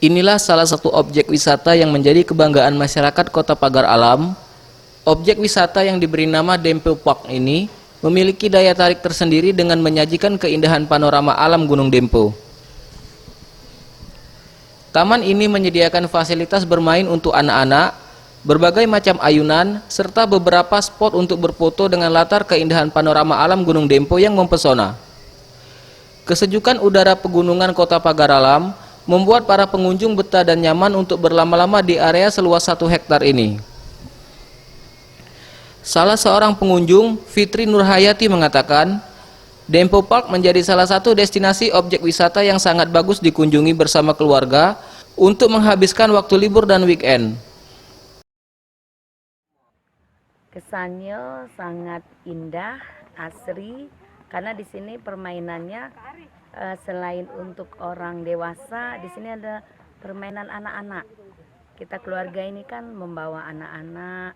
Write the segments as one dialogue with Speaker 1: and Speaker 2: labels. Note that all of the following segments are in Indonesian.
Speaker 1: Inilah salah satu objek wisata yang menjadi kebanggaan masyarakat Kota Pagar Alam. Objek wisata yang diberi nama Dempo Park ini memiliki daya tarik tersendiri dengan menyajikan keindahan panorama alam Gunung Dempo. Taman ini menyediakan fasilitas bermain untuk anak-anak, berbagai macam ayunan, serta beberapa spot untuk berfoto dengan latar keindahan panorama alam Gunung Dempo yang mempesona. Kesejukan udara pegunungan Kota Pagar Alam membuat para pengunjung betah dan nyaman untuk berlama-lama di area seluas 1 hektar ini. Salah seorang pengunjung, Fitri Nurhayati, mengatakan, Dempo Park menjadi salah satu destinasi objek wisata yang sangat bagus dikunjungi bersama keluarga untuk menghabiskan waktu libur dan weekend.
Speaker 2: Kesannya sangat indah, asri, karena di sini permainannya selain untuk orang dewasa, di sini ada permainan anak-anak. Kita keluarga ini kan membawa anak-anak,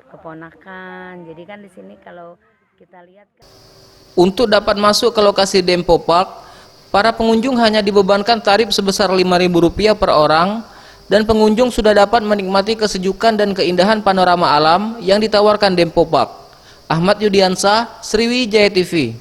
Speaker 2: keponakan. Jadi kan di sini kalau kita lihat kan...
Speaker 1: Untuk dapat masuk ke lokasi Dempo Park, para pengunjung hanya dibebankan tarif sebesar Rp5.000 per orang, dan pengunjung sudah dapat menikmati kesejukan dan keindahan panorama alam yang ditawarkan Dempo Park. Ahmad Yudiansah, Sriwijaya TV.